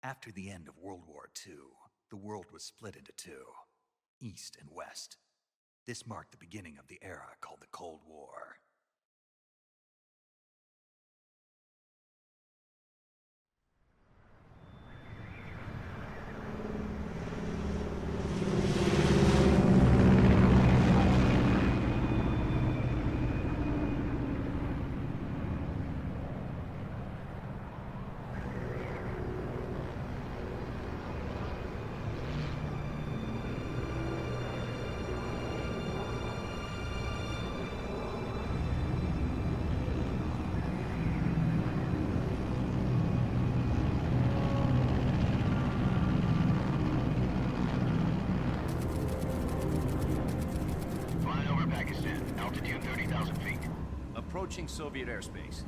After the end of World War II, the world was split into two, East and West. This marked the beginning of the era called the Cold War. Approaching Soviet airspace.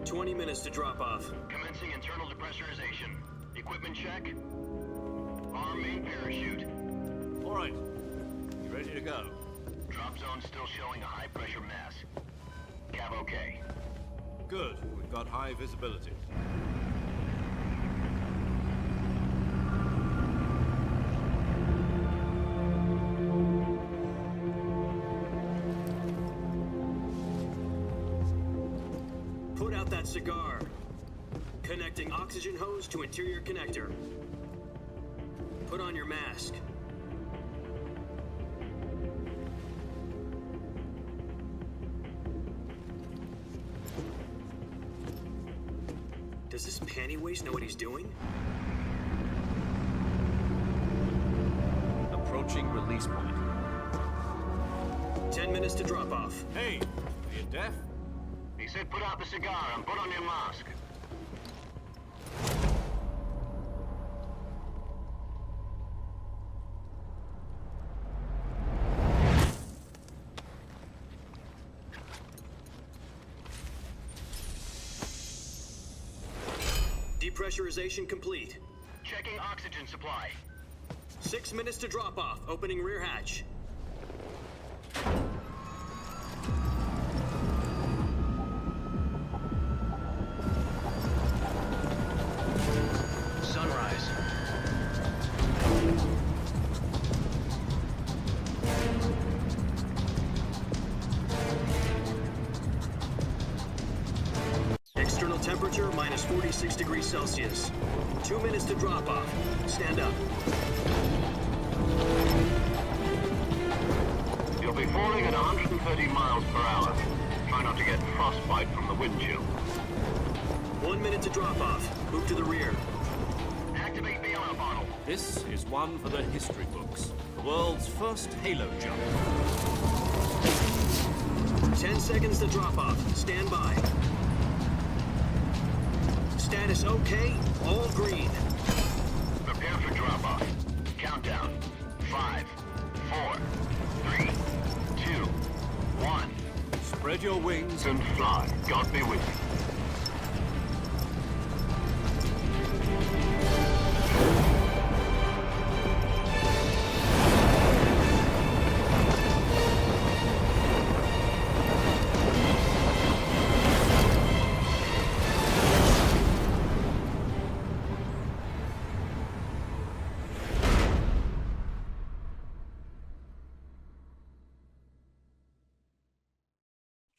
20 minutes to drop off. Commencing internal depressurization. Equipment check. Arm main parachute. All right. You ready to go? Drop zone still showing a high pressure mass. Cav okay. Good. We've got high visibility. Put out that cigar. Connecting oxygen hose to interior connector. Put on your mask. Does this panty waste know what he's doing? Approaching release point. 10 minutes to drop off. Hey, are you deaf? He said put out the cigar and put on your mask. Depressurization complete. Checking oxygen supply. 6 minutes to drop off. Opening rear hatch. Sunrise. External temperature minus 46 degrees Celsius. 2 minutes to drop off. Stand up. You'll be falling at 130 miles per hour. Try not to get frostbite from the wind chill. 1 minute to drop off. Move to the rear. Activate bailout bottle. This is one for the history books. The world's first halo jump. 10 seconds to drop off. Stand by. Status okay. All green. Prepare for drop-off. Countdown. 5, 4, 3, 2, 1. Spread your wings And fly. God be with you.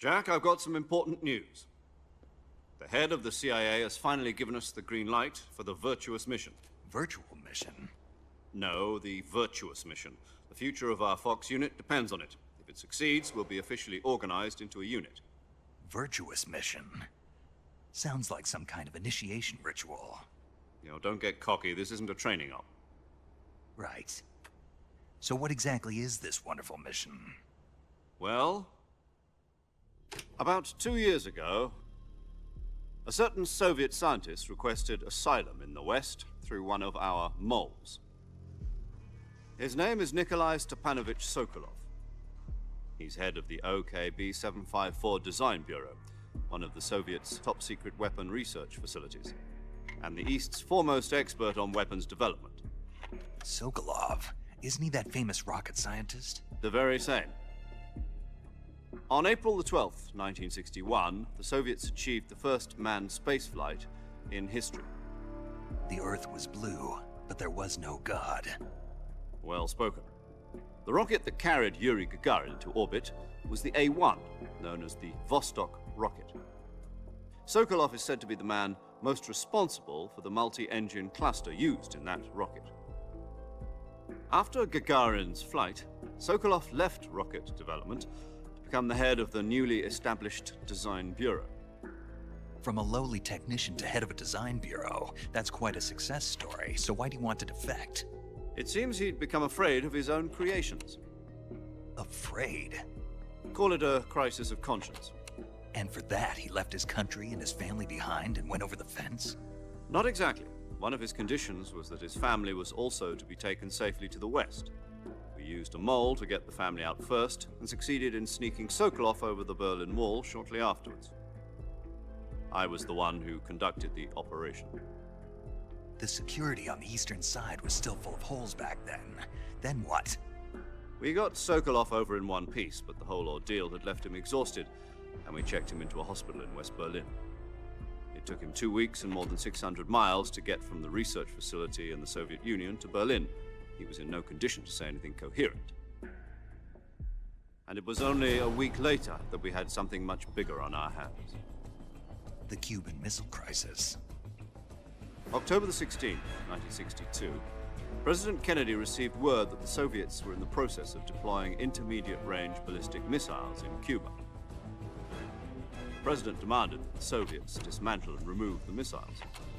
Jack, I've got some important news. The head of the CIA has finally given us the green light for the virtuous mission. Virtual mission? No, the virtuous mission. The future of our Fox unit depends on it. If it succeeds, we'll be officially organized into a unit. Virtuous mission? Sounds like some kind of initiation ritual. You know, don't get cocky. This isn't a training op. Right. So what exactly is this wonderful mission? Well, about 2 years ago, a certain Soviet scientist requested asylum in the West through one of our moles. His name is Nikolai Stepanovich Sokolov. He's head of the OKB 754 Design Bureau, one of the Soviets' top-secret weapon research facilities, and the East's foremost expert on weapons development. Sokolov? Isn't he that famous rocket scientist? The very same. On April the 12th, 1961, the Soviets achieved the first manned spaceflight in history. The Earth was blue, but there was no God. Well spoken. The rocket that carried Yuri Gagarin into orbit was the A-1, known as the Vostok rocket. Sokolov is said to be the man most responsible for the multi-engine cluster used in that rocket. After Gagarin's flight, Sokolov left rocket development to become the head of the newly established Design Bureau. From a lowly technician to head of a design bureau, that's quite a success story, so why do you want to defect? It seems he'd become afraid of his own creations. Afraid? Call it a crisis of conscience. And for that, he left his country and his family behind and went over the fence? Not exactly. One of his conditions was that his family was also to be taken safely to the west. We used a mole to get the family out first and succeeded in sneaking Sokolov over the Berlin Wall shortly afterwards. I was the one who conducted the operation. The security on the eastern side was still full of holes back then. Then what? We got Sokolov over in one piece, but the whole ordeal had left him exhausted, and we checked him into a hospital in West Berlin. It took him 2 weeks and more than 600 miles to get from the research facility in the Soviet Union to Berlin. He was in no condition to say anything coherent. And it was only a week later that we had something much bigger on our hands. The Cuban Missile Crisis. October the 16th, 1962, President Kennedy received word that the Soviets were in the process of deploying intermediate-range ballistic missiles in Cuba. The President demanded that the Soviets dismantle and remove the missiles.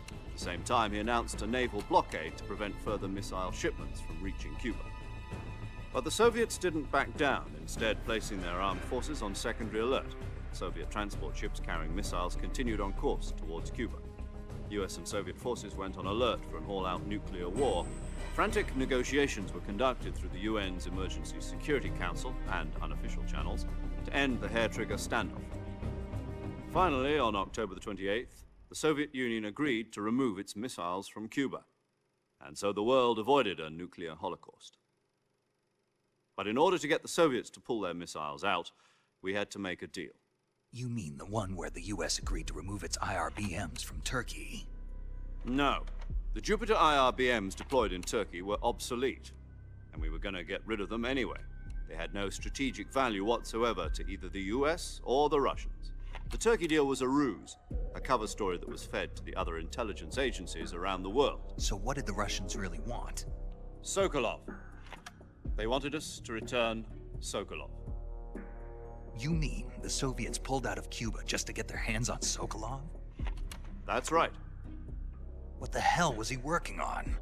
At the same time, he announced a naval blockade to prevent further missile shipments from reaching Cuba. But the Soviets didn't back down, instead placing their armed forces on secondary alert. Soviet transport ships carrying missiles continued on course towards Cuba. US and Soviet forces went on alert for an all-out nuclear war. Frantic negotiations were conducted through the UN's Emergency Security Council and unofficial channels to end the hair-trigger standoff. Finally, on October the 28th, the Soviet Union agreed to remove its missiles from Cuba, and so the world avoided a nuclear holocaust. But in order to get the Soviets to pull their missiles out, we had to make a deal. You mean the one where the US agreed to remove its IRBMs from Turkey? No. The Jupiter IRBMs deployed in Turkey were obsolete, and we were going to get rid of them anyway. They had no strategic value whatsoever to either the US or the Russians. The Turkey deal was a ruse, a cover story that was fed to the other intelligence agencies around the world. So what did the Russians really want? Sokolov. They wanted us to return Sokolov. You mean the Soviets pulled out of Cuba just to get their hands on Sokolov? That's right. What the hell was he working on?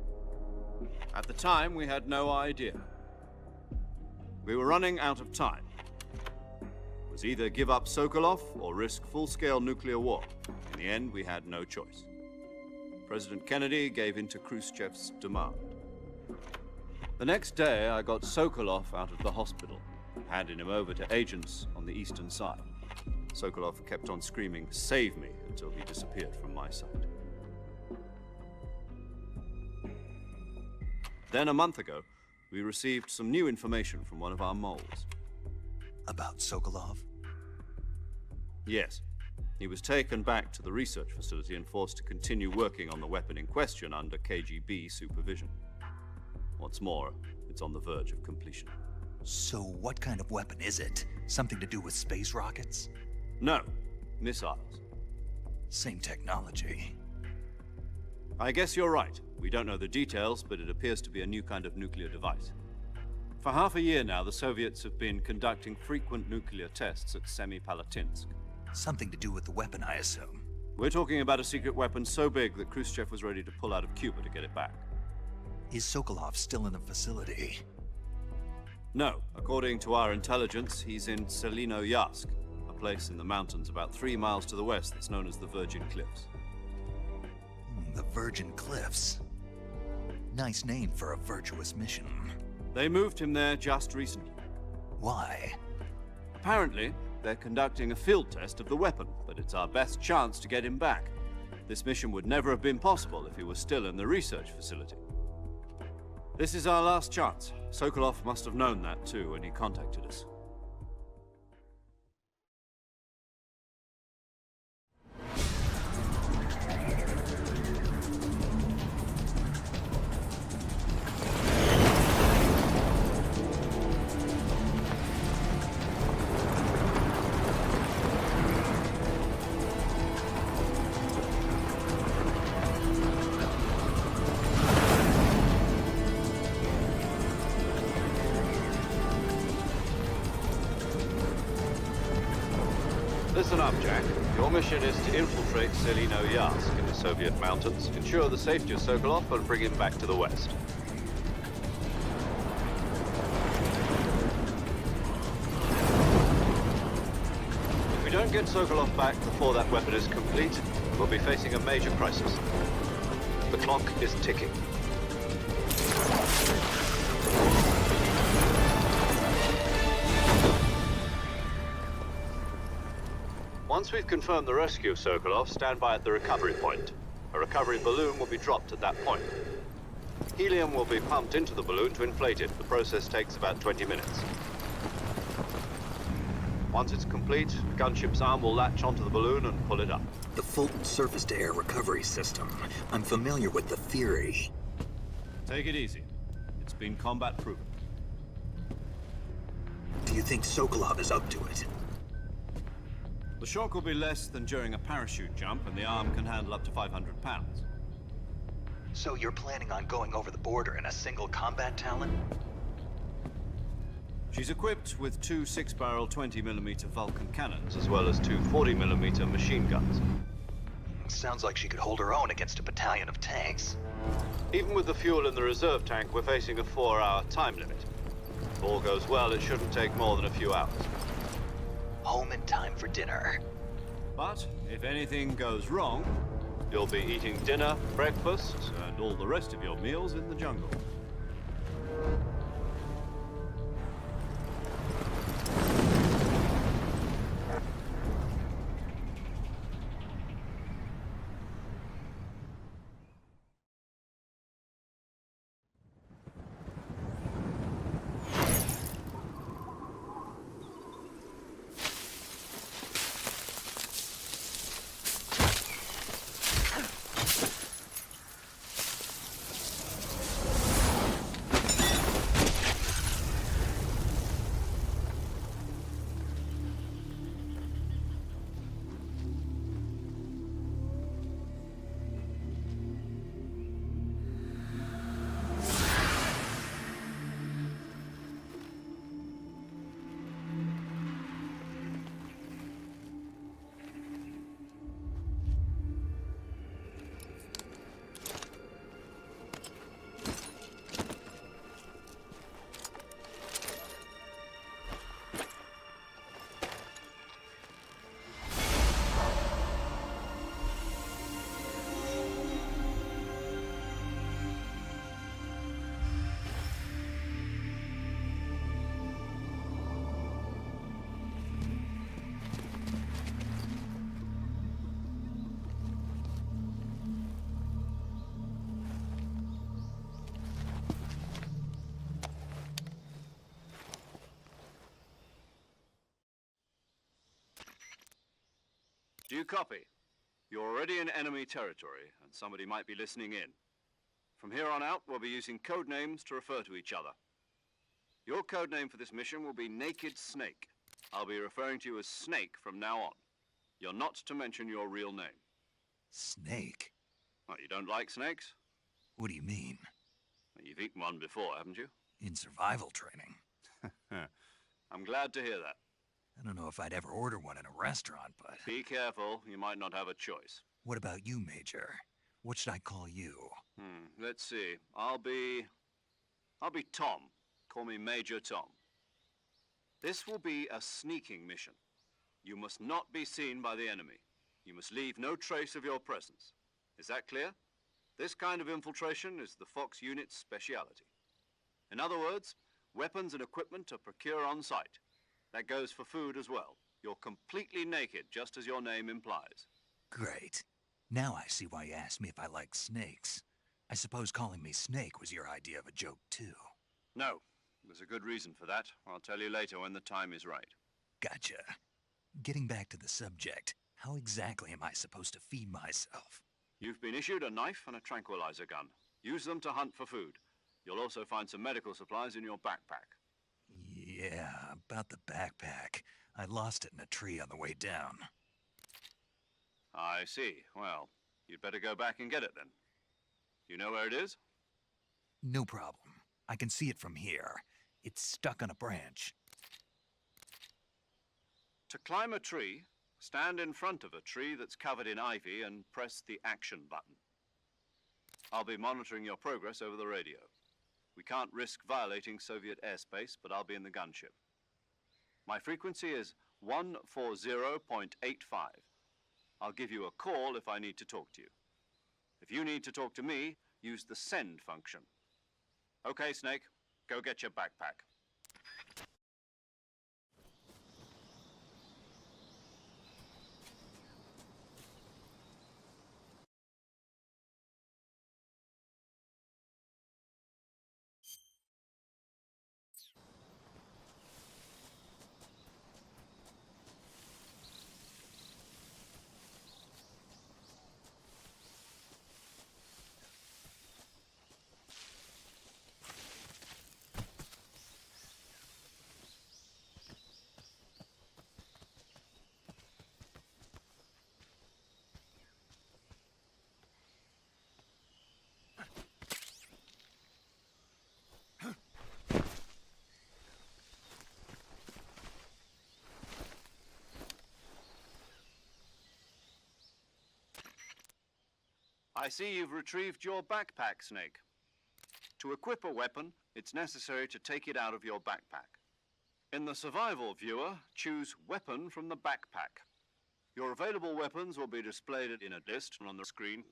At the time, we had no idea. We were running out of time. It was either give up Sokolov or risk full-scale nuclear war. In the end, we had no choice. President Kennedy gave in to Khrushchev's demand. The next day, I got Sokolov out of the hospital, handing him over to agents on the eastern side. Sokolov kept on screaming, "Save me," until he disappeared from my sight. Then a month ago, we received some new information from one of our moles. About Sokolov? Yes. He was taken back to the research facility and forced to continue working on the weapon in question under KGB supervision. What's more, it's on the verge of completion. So what kind of weapon is it? Something to do with space rockets? No, missiles. Same technology. I guess you're right. We don't know the details, but it appears to be a new kind of nuclear device. For half a year now, the Soviets have been conducting frequent nuclear tests at Semipalatinsk. Something to do with the weapon, I assume. We're talking about a secret weapon so big that Khrushchev was ready to pull out of Cuba to get it back. Is Sokolov still in the facility? No. According to our intelligence, he's in Selino-Yarsk, a place in the mountains about 3 miles to the west that's known as the Virgin Cliffs. The Virgin Cliffs. Nice name for a virtuous mission. They moved him there just recently. Why? Apparently, they're conducting a field test of the weapon, but it's our best chance to get him back. This mission would never have been possible if he was still in the research facility. This is our last chance. Sokolov must have known that too when he contacted us. Listen up, Jack. Your mission is to infiltrate Selino Yask in the Soviet mountains, ensure the safety of Sokolov, and bring him back to the west. If we don't get Sokolov back before that weapon is complete, we'll be facing a major crisis. The clock is ticking. Once we've confirmed the rescue of Sokolov, stand by at the recovery point. A recovery balloon will be dropped at that point. Helium will be pumped into the balloon to inflate it. The process takes about 20 minutes. Once it's complete, the gunship's arm will latch onto the balloon and pull it up. The Fulton surface-to-air recovery system. I'm familiar with the theory. Take it easy. It's been combat-proven. Do you think Sokolov is up to it? The shock will be less than during a parachute jump, and the arm can handle up to 500 pounds. So you're planning on going over the border in a single combat Talon? She's equipped with two 6-barrel 20mm Vulcan cannons, as well as two 40mm machine guns. Sounds like she could hold her own against a battalion of tanks. Even with the fuel in the reserve tank, we're facing a 4-hour time limit. If all goes well, it shouldn't take more than a few hours. Home in time for dinner. But if anything goes wrong, you'll be eating dinner, breakfast, and all the rest of your meals in the jungle. Do you copy? You're already in enemy territory, and somebody might be listening in. From here on out, we'll be using code names to refer to each other. Your code name for this mission will be Naked Snake. I'll be referring to you as Snake from now on. You're not to mention your real name. Snake? What, you don't like snakes? What do you mean? Well, you've eaten one before, haven't you? In survival training. I'm glad to hear that. I don't know if I'd ever order one in a restaurant, but... Be careful, you might not have a choice. What about you, Major? What should I call you? Let's see. I'll be Tom. Call me Major Tom. This will be a sneaking mission. You must not be seen by the enemy. You must leave no trace of your presence. Is that clear? This kind of infiltration is the Fox unit's speciality. In other words, weapons and equipment are procured on site. That goes for food as well. You're completely naked, just as your name implies. Great. Now I see why you asked me if I like snakes. I suppose calling me Snake was your idea of a joke, too. No. There's a good reason for that. I'll tell you later when the time is right. Gotcha. Getting back to the subject, how exactly am I supposed to feed myself? You've been issued a knife and a tranquilizer gun. Use them to hunt for food. You'll also find some medical supplies in your backpack. Yeah, about the backpack. I lost it in a tree on the way down. I see. Well, you'd better go back and get it then. You know where it is? No problem. I can see it from here. It's stuck on a branch. To climb a tree, Stand in front of a tree that's covered in ivy and press the action button. I'll be monitoring your progress over the radio. We can't risk violating Soviet airspace, but I'll be in the gunship. My frequency is 140.85. I'll give you a call if I need to talk to you. If you need to talk to me, use the send function. Okay, Snake, go get your backpack. I see you've retrieved your backpack, Snake. To equip a weapon, it's necessary to take it out of your backpack. In the survival viewer, choose Weapon from the backpack. Your available weapons will be displayed in a list on the screen.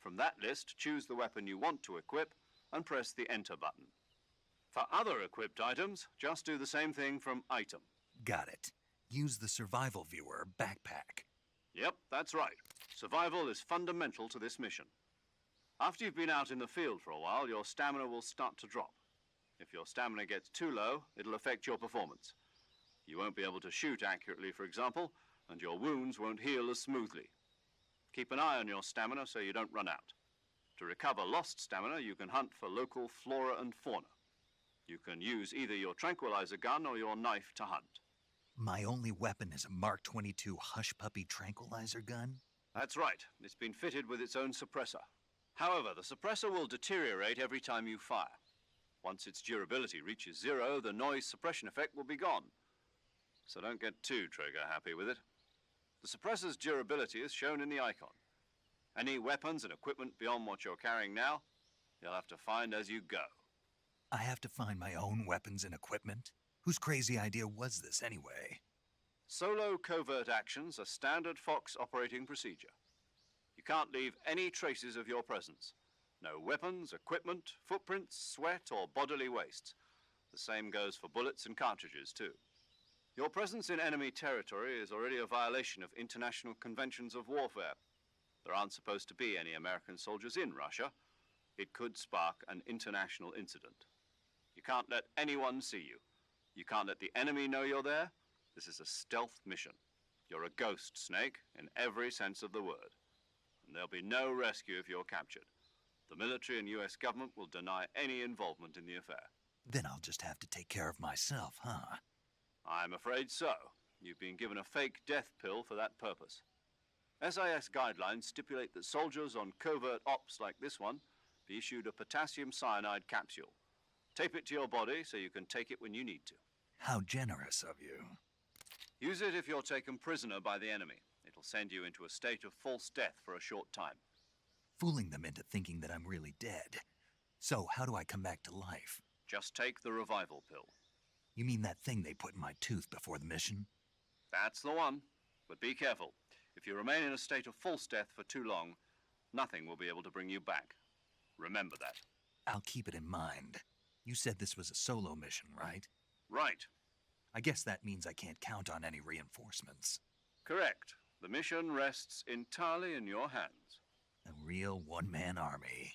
From that list, choose the weapon you want to equip and press the Enter button. For other equipped items, just do the same thing from Item. Got it. Use the survival viewer backpack. Yep, that's right. Survival is fundamental to this mission. After you've been out in the field for a while, your stamina will start to drop. If your stamina gets too low, it'll affect your performance. You won't be able to shoot accurately, for example, and your wounds won't heal as smoothly. Keep an eye on your stamina so you don't run out. To recover lost stamina, you can hunt for local flora and fauna. You can use either your tranquilizer gun or your knife to hunt. My only weapon is a Mark 22 Hush Puppy tranquilizer gun? That's right. It's been fitted with its own suppressor. However, the suppressor will deteriorate every time you fire. Once its durability reaches 0, the noise suppression effect will be gone. So don't get too trigger happy with it. The suppressor's durability is shown in the icon. Any weapons and equipment beyond what you're carrying now, you'll have to find as you go. I have to find my own weapons and equipment? Whose crazy idea was this anyway? Solo covert actions are standard Fox operating procedure. You can't leave any traces of your presence. No weapons, equipment, footprints, sweat, or bodily wastes. The same goes for bullets and cartridges, too. Your presence in enemy territory is already a violation of international conventions of warfare. There aren't supposed to be any American soldiers in Russia. It could spark an international incident. You can't let anyone see you. You can't let the enemy know you're there. This is a stealth mission. You're a ghost, Snake, in every sense of the word. And there'll be no rescue if you're captured. The military and US government will deny any involvement in the affair. Then I'll just have to take care of myself, huh? I'm afraid so. You've been given a fake death pill for that purpose. SIS guidelines stipulate that soldiers on covert ops like this one be issued a potassium cyanide capsule. Tape it to your body so you can take it when you need to. How generous of you. Use it if you're taken prisoner by the enemy. It'll send you into a state of false death for a short time. Fooling them into thinking that I'm really dead. So how do I come back to life? Just take the revival pill. You mean that thing they put in my tooth before the mission? That's the one. But be careful. If you remain in a state of false death for too long, nothing will be able to bring you back. Remember that. I'll keep it in mind. You said this was a solo mission, right? Right. I guess that means I can't count on any reinforcements. Correct. The mission rests entirely in your hands. A real one-man army.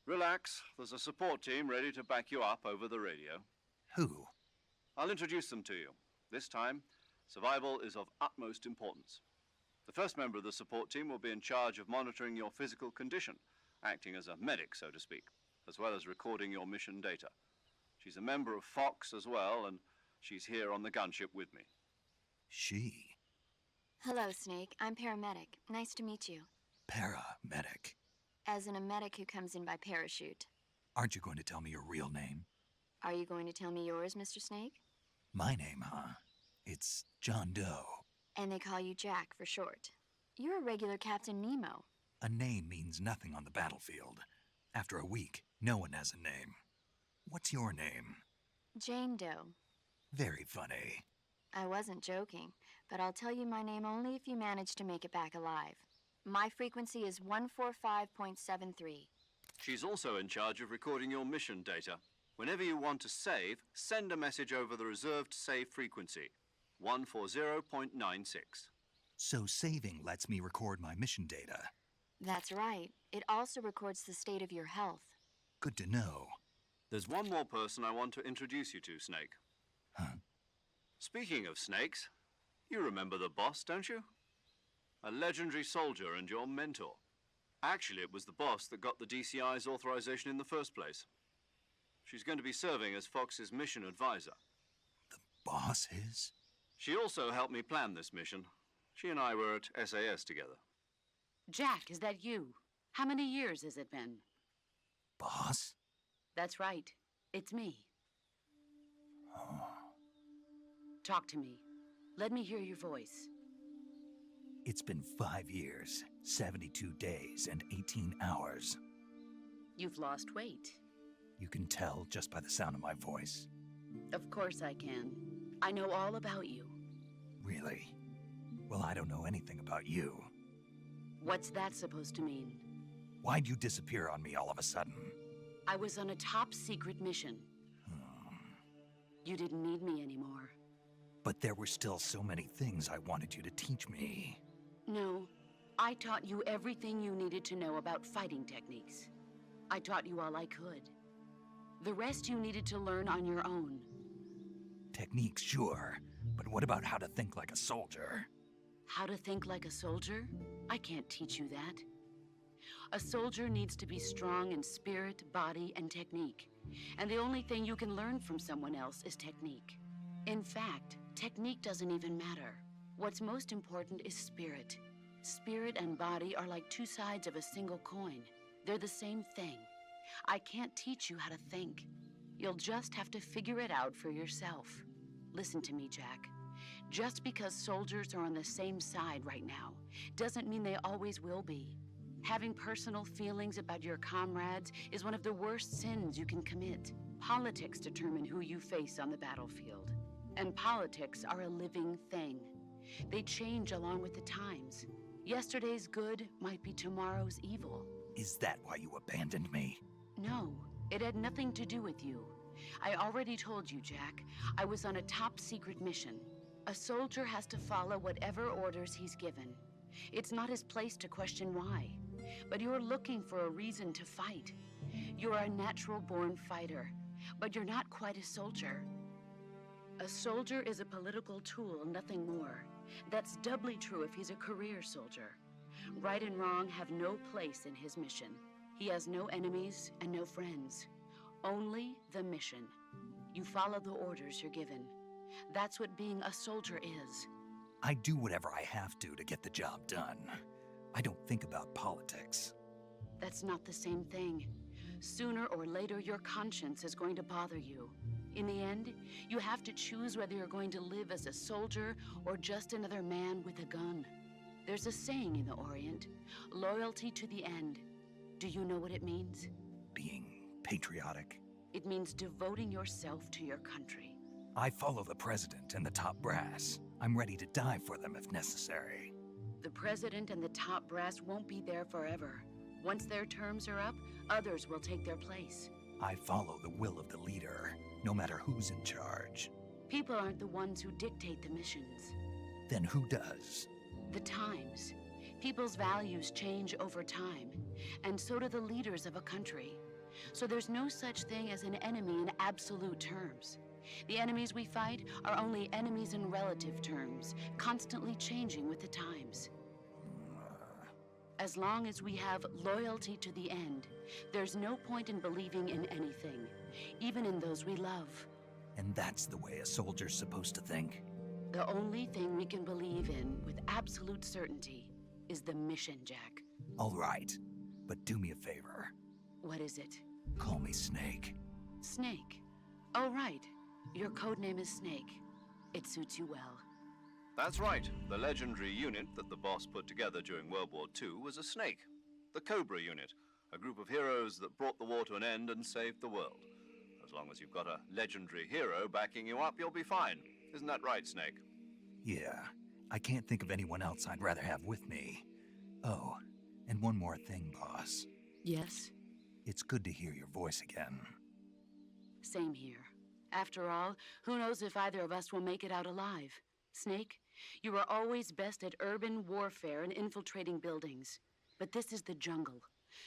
Relax. There's a support team ready to back you up over the radio. Who? I'll introduce them to you. This time, survival is of utmost importance. The first member of the support team will be in charge of monitoring your physical condition, acting as a medic, so to speak, as well as recording your mission data. She's a member of Fox as well, and she's here on the gunship with me. She? Hello, Snake. I'm paramedic. Nice to meet you. Paramedic. As in a medic who comes in by parachute. Aren't you going to tell me your real name? Are you going to tell me yours, Mr. Snake? My name, huh? It's John Doe. And they call you Jack for short. You're a regular Captain Nemo. A name means nothing on the battlefield. After a week, no one has a name. What's your name? Jane Doe. Very funny. I wasn't joking, but I'll tell you my name only if you manage to make it back alive. My frequency is 145.73. She's also in charge of recording your mission data. Whenever you want to save, send a message over the reserved save frequency, 140.96. So saving lets me record my mission data. That's right. It also records the state of your health. Good to know. There's one more person I want to introduce you to, Snake. Huh? Speaking of snakes, you remember the boss, don't you? A legendary soldier and your mentor. Actually, it was the boss that got the DCI's authorization in the first place. She's going to be serving as Fox's mission advisor. The boss is? She also helped me plan this mission. She and I were at SAS together. Jack, is that you? How many years has it been? Boss? That's right. It's me. Talk to me. Let me hear your voice. It's been 5 years, 72 days, and 18 hours. You've lost weight. You can tell just by the sound of my voice. Of course I can. I know all about you. Really? Well, I don't know anything about you. What's that supposed to mean? Why'd you disappear on me all of a sudden? I was on a top-secret mission. You didn't need me anymore. But there were still so many things I wanted you to teach me. No, I taught you everything you needed to know about fighting techniques. I taught you all I could. The rest you needed to learn on your own. Techniques, sure. But what about how to think like a soldier? How to think like a soldier? I can't teach you that. A soldier needs to be strong in spirit, body, and technique. And the only thing you can learn from someone else is technique. In fact, technique doesn't even matter. What's most important is spirit. Spirit and body are like two sides of a single coin. They're the same thing. I can't teach you how to think. You'll just have to figure it out for yourself. Listen to me, Jack. Just because soldiers are on the same side right now doesn't mean they always will be. Having personal feelings about your comrades is one of the worst sins you can commit. Politics determine who you face on the battlefield. And politics are a living thing. They change along with the times. Yesterday's good might be tomorrow's evil. Is that why you abandoned me? No, it had nothing to do with you. I already told you, Jack. I was on a top-secret mission. A soldier has to follow whatever orders he's given. It's not his place to question why. But you're looking for a reason to fight. You're a natural-born fighter, but you're not quite a soldier. A soldier is a political tool, nothing more. That's doubly true if he's a career soldier. Right and wrong have no place in his mission. He has no enemies and no friends. Only the mission. You follow the orders you're given. That's what being a soldier is. I do whatever I have to get the job done. I don't think about politics. That's not the same thing. Sooner or later, your conscience is going to bother you. In the end, you have to choose whether you're going to live as a soldier or just another man with a gun. There's a saying in the Orient, loyalty to the end. Do you know what it means? Being patriotic. It means devoting yourself to your country. I follow the president and the top brass. I'm ready to die for them if necessary. The president and the top brass won't be there forever. Once their terms are up, others will take their place. I follow the will of the leader, no matter who's in charge. People aren't the ones who dictate the missions. Then who does? The times. People's values change over time, and so do the leaders of a country. So there's no such thing as an enemy in absolute terms. The enemies we fight are only enemies in relative terms, constantly changing with the times. As long as we have loyalty to the end, there's no point in believing in anything, even in those we love. And that's the way a soldier's supposed to think? The only thing we can believe in with absolute certainty is the mission, Jack. All right, but do me a favor. What is it? Call me Snake. Snake. Oh, right. Your code name is Snake. It suits you well. That's right. The legendary unit that the boss put together during World War II was a snake. The Cobra unit, a group of heroes that brought the war to an end and saved the world. As long as you've got a legendary hero backing you up, you'll be fine. Isn't that right, Snake? Yeah, I can't think of anyone else I'd rather have with me. Oh, and one more thing, boss. Yes? It's good to hear your voice again. Same here. After all, who knows if either of us will make it out alive? Snake, you are always best at urban warfare and infiltrating buildings. But this is the jungle.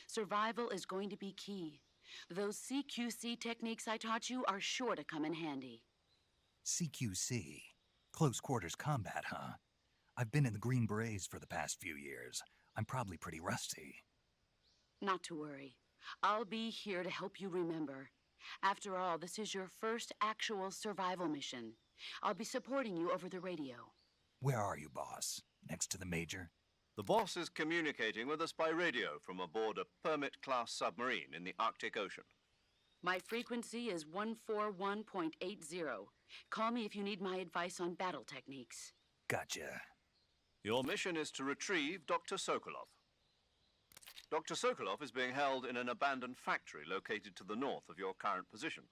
Survival is going to be key. Those CQC techniques I taught you are sure to come in handy. CQC? Close quarters combat, huh? I've been in the Green Berets for the past few years. I'm probably pretty rusty. Not to worry. I'll be here to help you remember. After all, this is your first actual survival mission. I'll be supporting you over the radio. Where are you, boss? Next to the Major? The boss is communicating with us by radio from aboard a Permit-class submarine in the Arctic Ocean. My frequency is 141.80. Call me if you need my advice on battle techniques. Gotcha. Your mission is to retrieve Dr. Sokolov. Dr. Sokolov is being held in an abandoned factory located to the north of your current position.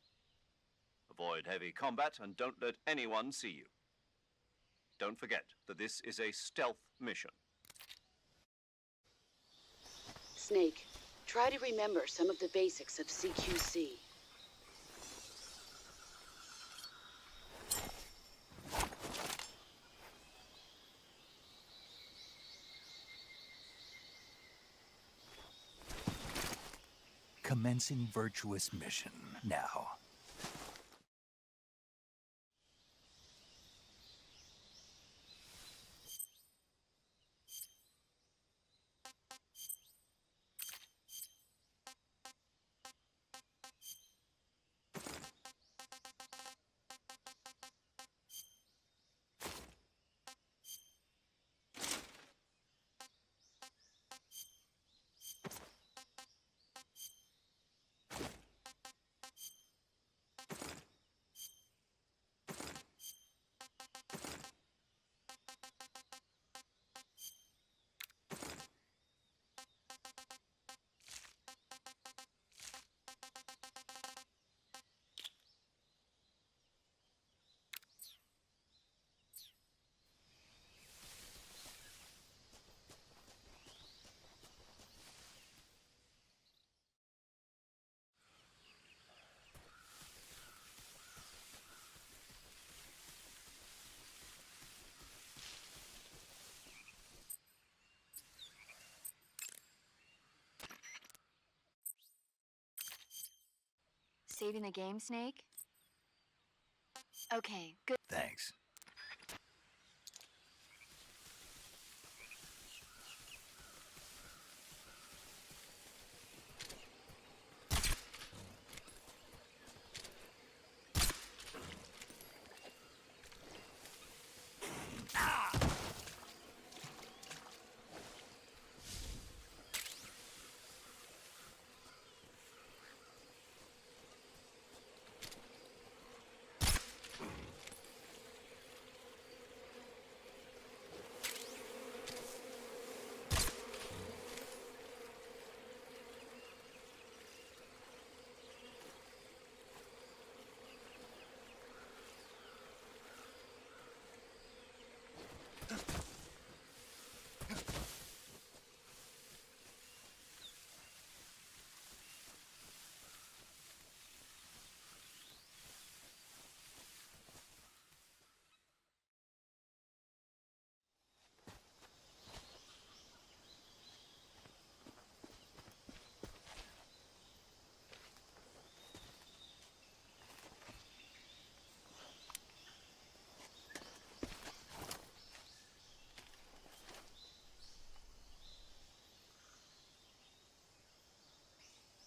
Avoid heavy combat and don't let anyone see you. Don't forget that this is a stealth mission. Snake, try to remember some of the basics of CQC. Commencing virtuous mission now. Saving the game, Snake? Okay, good. Thanks.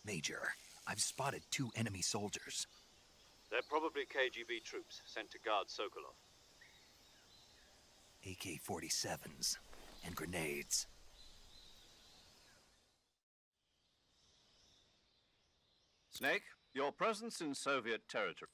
Major, I've spotted 2 enemy soldiers. They're probably KGB troops sent to guard Sokolov. AK-47s and grenades. Snake, your presence in Soviet territory.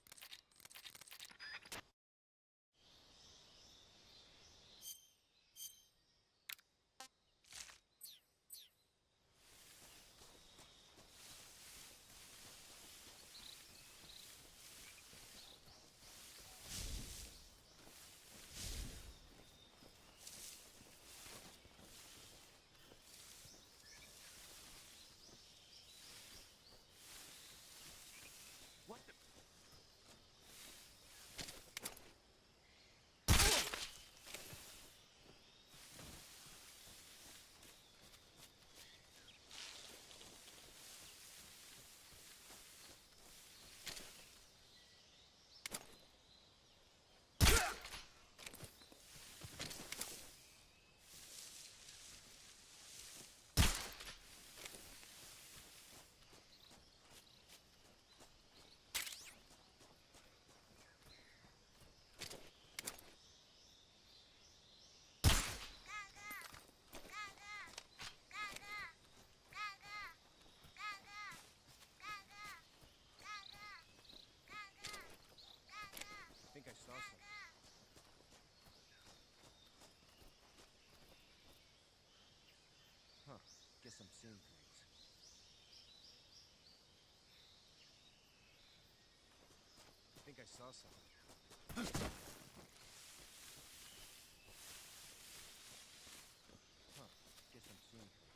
Guess I'm seeing things. I think I saw something. Huh. Guess I'm seeing things.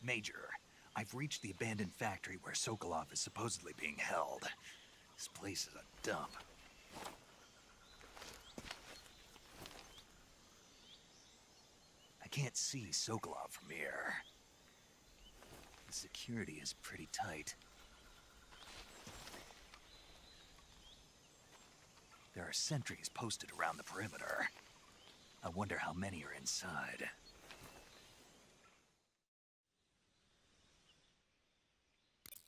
Major, I've reached the abandoned factory where Sokolov is supposedly being held. This place is a dump. I can't see Sokolov from here. The security is pretty tight. There are sentries posted around the perimeter. I wonder how many are inside.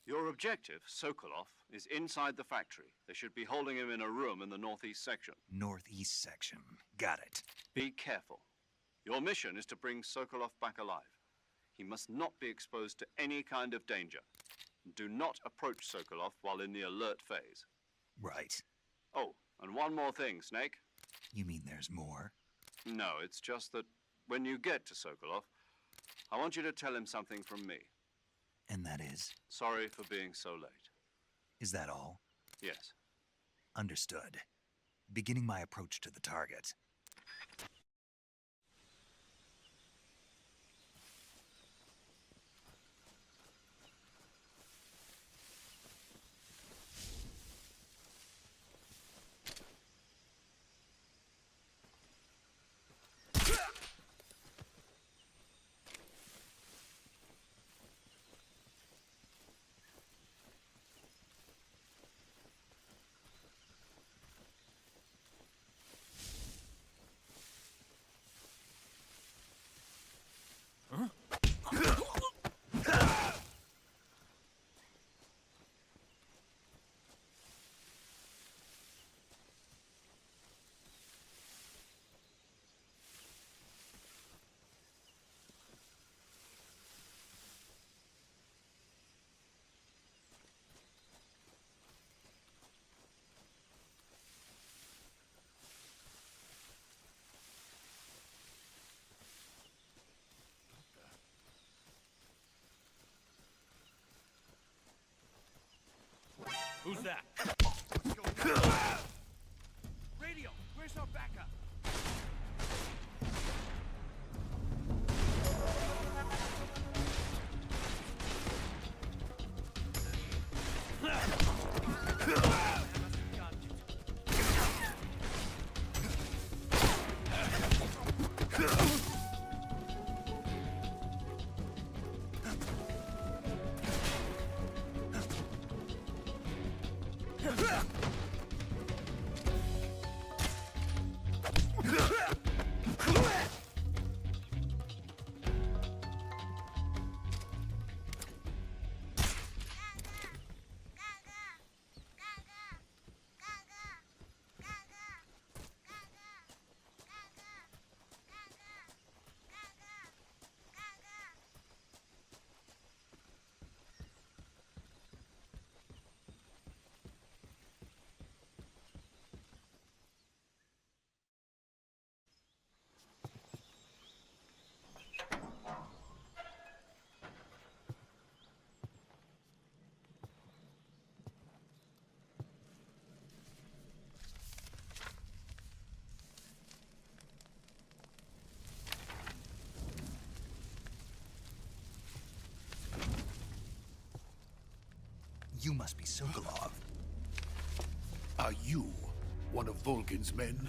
Your objective, Sokolov, is inside the factory. They should be holding him in a room in the northeast section. Northeast section. Got it. Be careful. Your mission is to bring Sokolov back alive. He must not be exposed to any kind of danger. Do not approach Sokolov while in the alert phase. Right. Oh, and one more thing, Snake. You mean there's more? No, it's just that when you get to Sokolov, I want you to tell him something from me. And that is? Sorry for being so late. Is that all? Yes. Understood. Beginning my approach to the target. You must be Sokolov. Are you one of Volgin's men?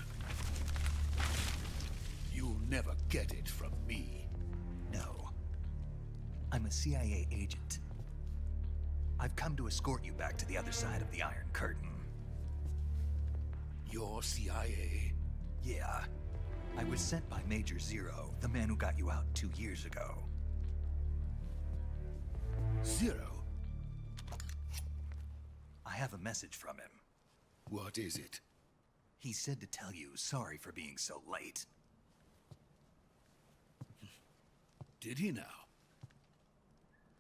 You'll never get it from me. No. I'm a CIA agent. I've come to escort you back to the other side of the Iron Curtain. You're CIA? Yeah. I was sent by Major Zero, the man who got you out 2 years ago. Zero? I have a message from him. What is it? He said to tell you sorry for being so late. Did he now?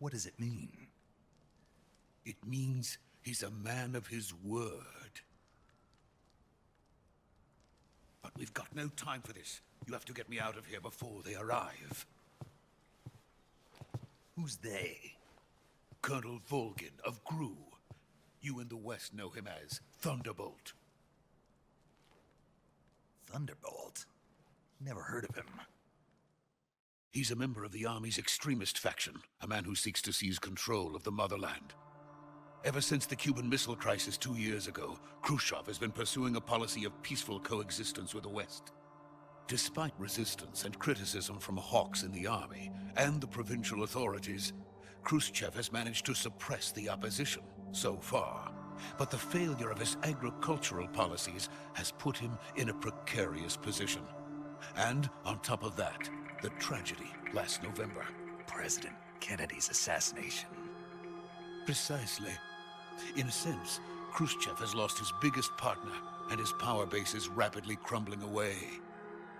What does it mean? It means he's a man of his word. But we've got no time for this. You have to get me out of here before they arrive. Who's they? Colonel Volgin of GRU. You in the West know him as Thunderbolt. Thunderbolt? Never heard of him. He's a member of the Army's extremist faction, a man who seeks to seize control of the motherland. Ever since the Cuban Missile Crisis 2 years ago, Khrushchev has been pursuing a policy of peaceful coexistence with the West. Despite resistance and criticism from hawks in the army and the provincial authorities, Khrushchev has managed to suppress the opposition so far. But the failure of his agricultural policies has put him in a precarious position. And on top of that, the tragedy last November. President Kennedy's assassination. Precisely. In a sense, Khrushchev has lost his biggest partner, and his power base is rapidly crumbling away.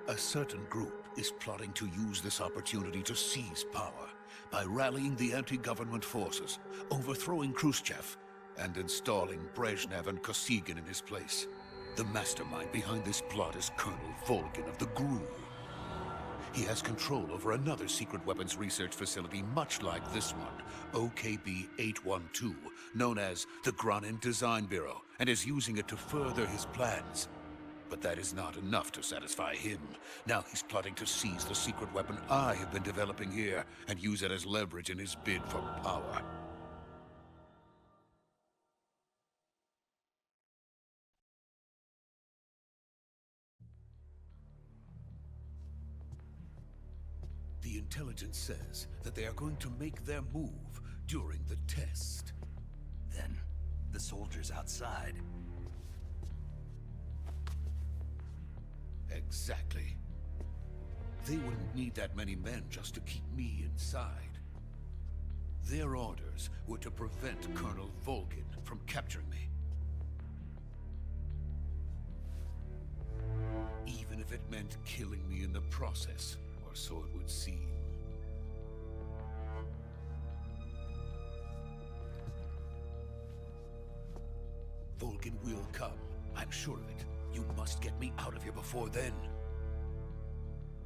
A certain group is plotting to use this opportunity to seize power by rallying the anti-government forces, overthrowing Khrushchev, and installing Brezhnev and Kosygin in his place. The mastermind behind this plot is Colonel Volgin of the GRU. He has control over another secret weapons research facility much like this one, OKB-812, known as the Granin Design Bureau, and is using it to further his plans. But that is not enough to satisfy him. Now he's plotting to seize the secret weapon I have been developing here and use it as leverage in his bid for power. The intelligence says that they are going to make their move during the test. Then, the soldiers outside. Exactly. They wouldn't need that many men just to keep me inside. Their orders were to prevent Colonel Volgin from capturing me. Even if it meant killing me in the process, or so it would seem. Volgin will come. I'm sure of it. You must get me out of here before then.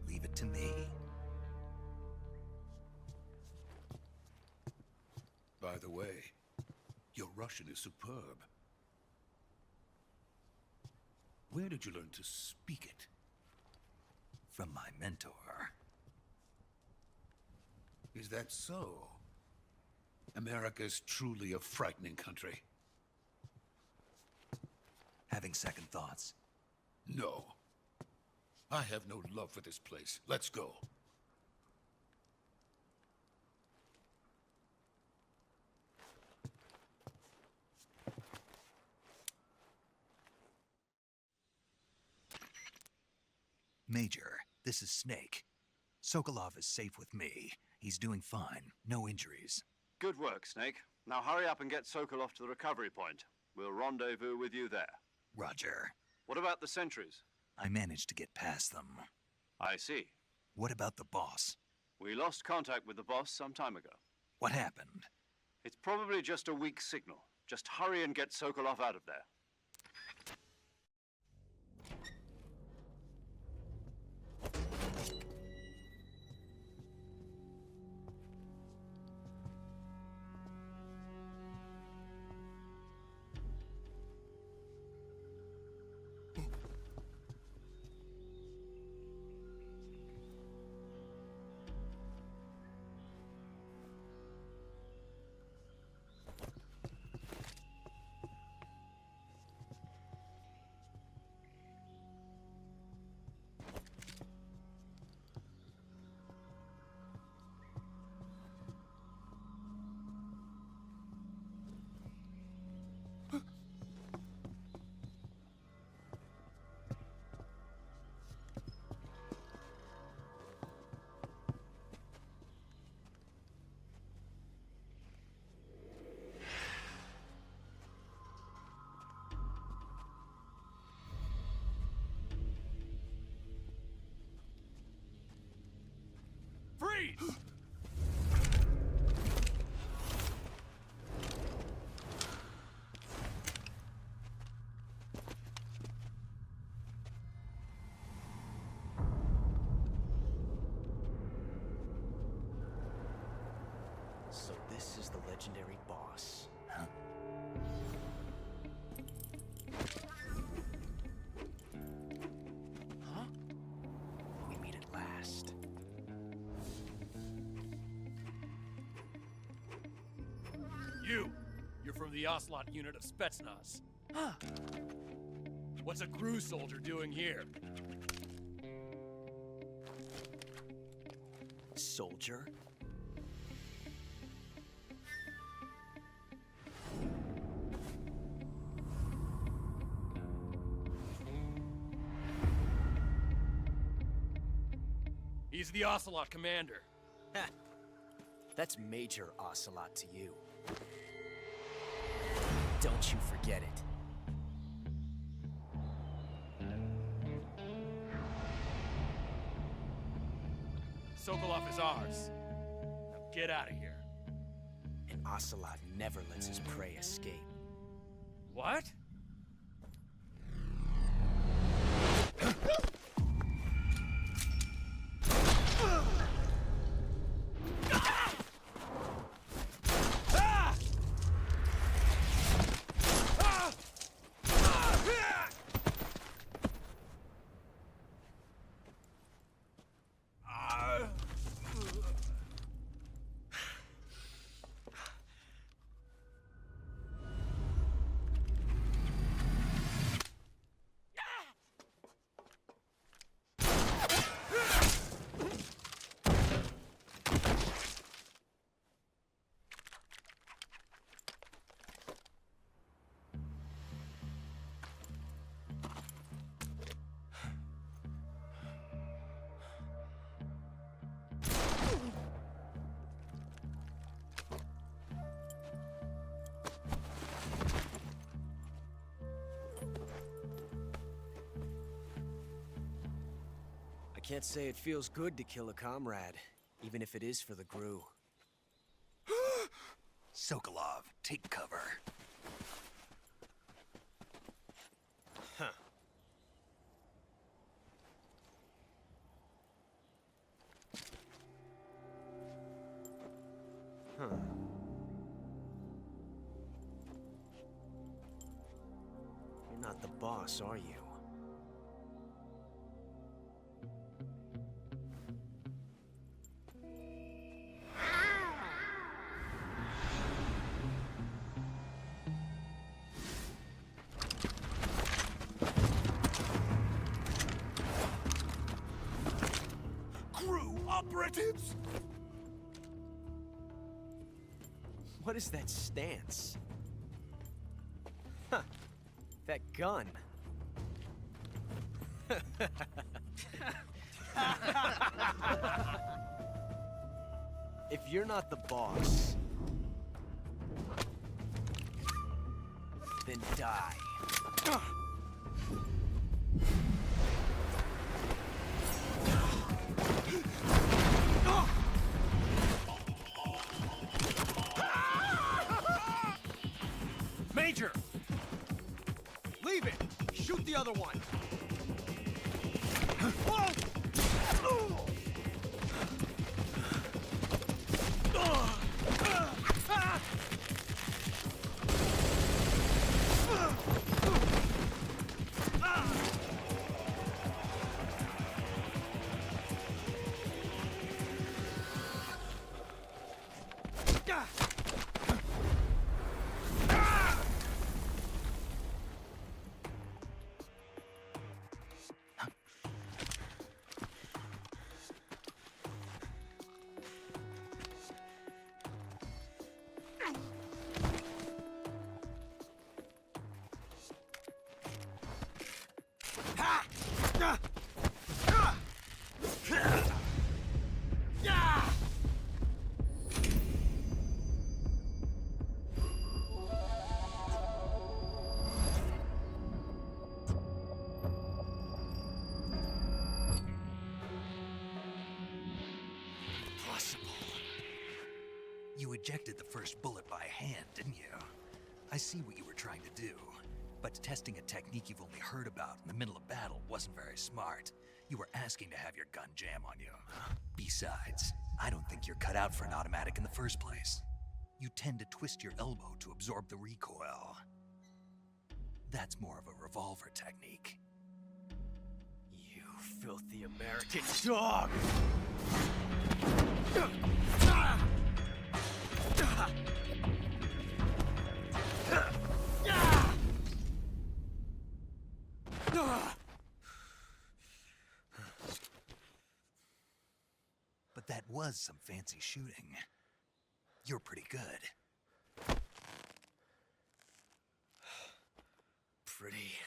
Leave it to me. By the way, your Russian is superb. Where did you learn to speak it? From my mentor. Is that so? America's truly a frightening country. Having second thoughts. No. I have no love for this place. Let's go. Major, this is Snake. Sokolov is safe with me. He's doing fine. No injuries. Good work, Snake. Now hurry up and get Sokolov to the recovery point. We'll rendezvous with you there. Roger. What about the sentries? I managed to get past them. I see. What about the boss? We lost contact with the boss some time ago. What happened? It's probably just a weak signal. Just hurry and get Sokolov out of there. So this is the legendary boss. Huh? Huh? We meet at last. You're from the Ocelot unit of Spetsnaz. Huh. What's a crew soldier doing here? Soldier? He's the Ocelot commander. Ha! That's Major Ocelot to you. Don't you forget it. Sokolov is ours. Now get out of here. And Ocelot never lets his prey escape. What? I can't say it feels good to kill a comrade, even if it is for the Gru. Sokolov, take cover. Huh. Huh. You're not the boss, are you? Operatives? What is that stance? Huh. That gun. If you're not the boss, then die. Major! Leave it! Shoot the other one! You ejected the first bullet by hand, didn't you? I see what you were trying to do, but testing a technique you've only heard about in the middle of battle wasn't very smart. You were asking to have your gun jam on you. Besides, I don't think you're cut out for an automatic in the first place. You tend to twist your elbow to absorb the recoil. That's more of a revolver technique. You filthy American dog! But that was some fancy shooting. You're pretty good. Pretty.